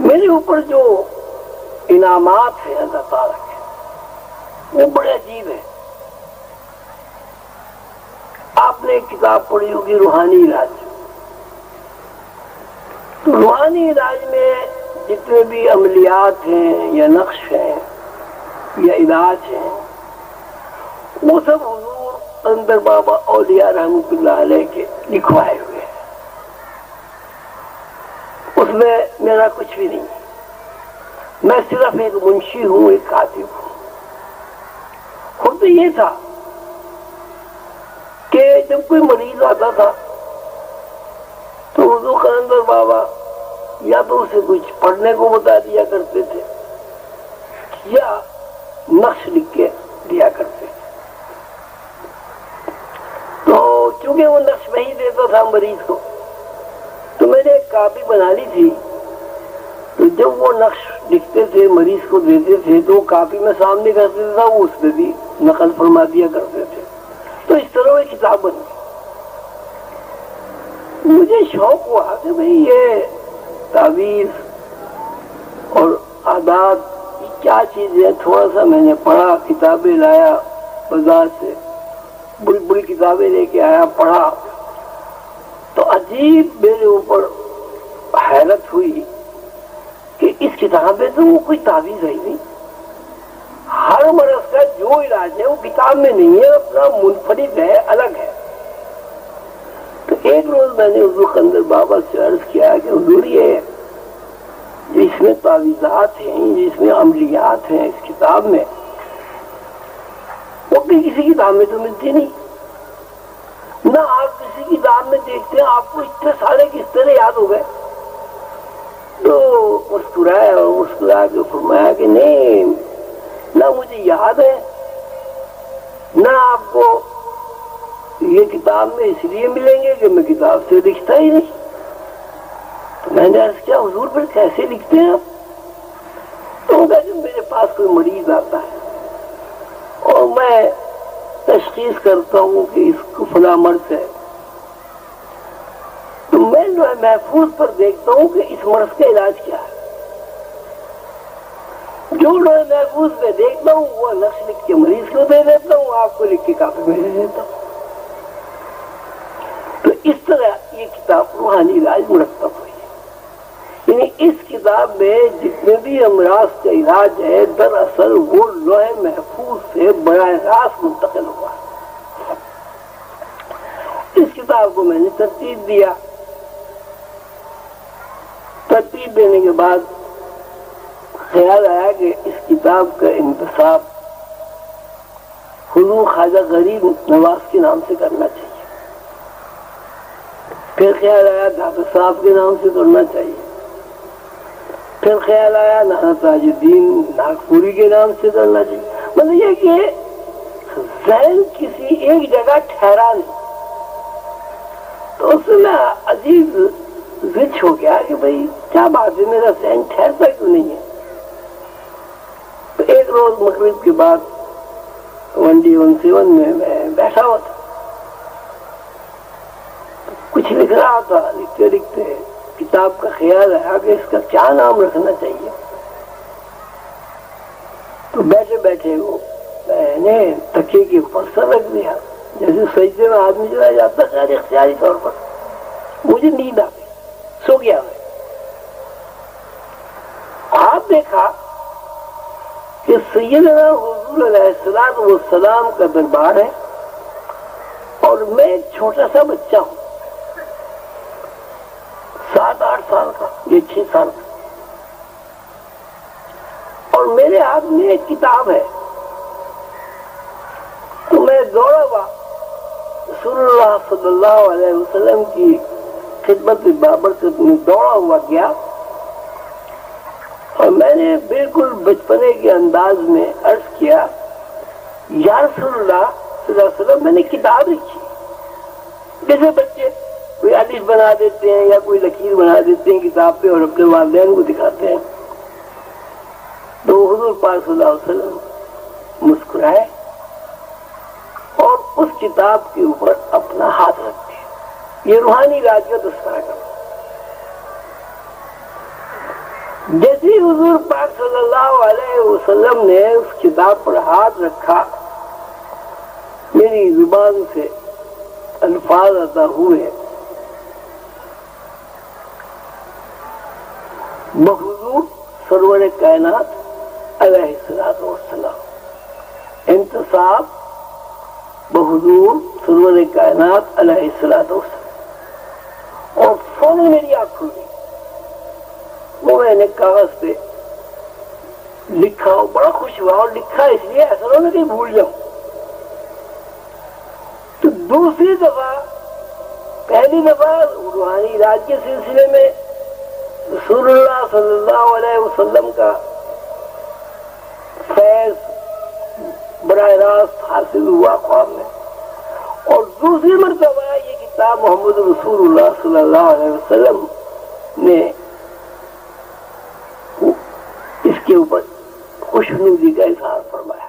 میرے اوپر جو انعامات ہیں اللہ تعالیٰ کے وہ بڑے عجیب ہیں. آپ نے ایک کتاب پڑھی ہوگی روحانی علاج. تو روحانی علاج میں جتنے بھی عملیات ہیں یا نقش ہیں یا علاج ہیں وہ سب حضور اندر بابا اولیاء رحمۃ اللہ علیہ کے لکھوائے ہوئے ہیں. اس میں میرا کچھ بھی نہیں ہے. میں صرف ایک منشی ہوں، ایک کاتب ہوں. خود یہ تھا کہ جب کوئی مریض آتا تھا تو حضور قلندر بابا یا تو اسے کچھ پڑھنے کو بتا دیا کرتے تھے یا نقش لکھ کے دیا کرتے تھے. تو چونکہ وہ نقش نہیں دیتا تھا مریض کو تو میں نے ایک کاپی بنا لی تھی. تو جب وہ نقش لکھتے تھے مریض کو دیتے تھے تو وہ کاپی میں سامنے کرتے تھا، وہ اس پہ بھی نقل فرما دیا کرتے تھے. تو اس طرح وہ کتاب بن گئی. مجھے شوق ہوا کہ بھئی یہ تعویذ اور عادات کیا چیز ہے. تھوڑا سا میں نے پڑھا، کتابیں لایا بازار سے، بڑی بڑی کتابیں لے کے آیا، پڑھا. تو عجیب میرے اوپر حیرت ہوئی کہ اس کتاب میں تو وہ کوئی تعویذ ہے ہی نہیں. ہر مرض کا جو علاج ہے وہ کتاب میں نہیں ہے، اپنا منفرد ہے، الگ ہے. تو ایک روز میں نے حضور قلندر بابا سے عرض کیا کہ حضور یہ جس میں تعویذات ہیں، جس میں عملیات ہیں اس کتاب میں، وہ بھی کسی کتاب میں تو ملتی نہیں. نہ آپ کسی کتاب میں دیکھتے ہیں آپ کو اتنے سارے کس طرح یاد ہو گئے. تو مسکرایا اور مسکرا کے فرمایا کہ نہیں، نہ مجھے یاد ہے نہ آپ کو یہ کتاب میں اس لیے ملیں گے کہ میں کتاب سے لکھتا ہی نہیں. تو میں نے عرض کیا حضور پھر کیسے لکھتے ہیں آپ؟ تو کہا کہ میرے پاس کوئی مریض آتا ہے اور میں تشخیص کرتا ہوں کہ اس کو فلاں مرض ہے، تو میں لوح محفوظ پر دیکھتا ہوں کہ اس مرض کا علاج کیا ہے. جو لوح محفوظ میں دیکھتا ہوں وہ نقش لکھ کے مریض کو دے دیتا ہوں، آپ کو لکھ کے کافی میں دے دیتا ہوں. تو اس طرح یہ کتاب روحانی علاج مرتب ہوئی. یعنی اس کتاب میں جتنے بھی امراض کا علاج ہے دراصل وہ لوح محفوظ سے براہ راست منتقل ہوا. اس کتاب کو میں نے ترتیب دیا. ترتیب دینے کے بعد خیال آیا کہ اس کتاب کا انتساب حضور خواجہ غریب نواز کے نام سے کرنا چاہیے. پھر خیال آیا ڈاکٹر صاحب کے نام سے کرنا چاہیے. پھر خیال آیا نانا تاج الدین ناگپوری کے نام سے کرنا چاہیے. مطلب یہ کہ ذہن کسی ایک جگہ ٹھہرا نہیں. تو اس میں عجیب زچ ہو گیا کہ بھئی کیا بات ہے، میرا ذہن ٹھہرتا کیوں نہیں ہے. تو ایک روز مغرب کے بعد 2017 میں بیٹھا ہوا تھا، کچھ لکھ رہا تھا. لکھتے لکھتے کتاب کا خیال آیا کہ اس کا کیا نام رکھنا چاہیے. تو بیٹھے بیٹھے وہ میں نے تکیے کے اوپر سر رکھ دیا، جیسے سجدے میں آدمی چلا جاتا ہے غیر اختیاری طور پر. مجھے نیند آ گئی، سو گیا میں. آپ دیکھا کہ سیدنا حضور علیہ السلام کا دربار ہے اور میں ایک چھوٹا سا بچہ ہوں، 7-8 سال کا یا 6 سال کا، اور میرے ہاتھ میں ایک کتاب ہے. تو میں دوڑا ہوا رسول اللہ صلی اللہ علیہ وسلم کی خدمت بابرکت میں دوڑا ہوا گیا اور میں نے بالکل بچپنے کے انداز میں عرض کیا یا رسول اللہ صلی اللہ علیہ وسلم میں نے کتاب لکھی. جیسے بچے کوئی الف بنا دیتے ہیں یا کوئی لکیر بنا دیتے ہیں کتاب پہ اور اپنے والدین کو دکھاتے ہیں. تو حضور پاک صلی اللہ علیہ وسلم مسکرائے اور اس کتاب کے اوپر اپنا ہاتھ رکھ دیا. یہ روحانی علاج کا تذکرہ کرتا. جیسے حضور پاک صلی اللہ علیہ وسلم نے اس کتاب پر ہاتھ رکھا، میری زبان سے الفاظ ادا ہوئے، بحضور سرور کائنات علیہ الصلوۃ والسلام، انتصاب بحضور سرور کائنات علیہ الصلوۃ والسلام، اور فوراً میری آنکھ کھل گئی۔ وہ میں نے کاغذ پہ لکھا، بڑا خوش ہوا، اور لکھا اس لیے ایسا نہ ہو کہ بھول جاؤں۔ تو دوسری دفعہ، پہلی دفعہ روحانی راج کے سلسلے میں رسول اللہ صلی اللہ علیہ وسلم کا فیض براہ راست حاصل ہوا خواب میں، اور دوسری مرتبہ یہ کتاب محمد رسول اللہ صلی اللہ علیہ وسلم نے اس کے اوپر خوشنودی کا اظہار فرمایا۔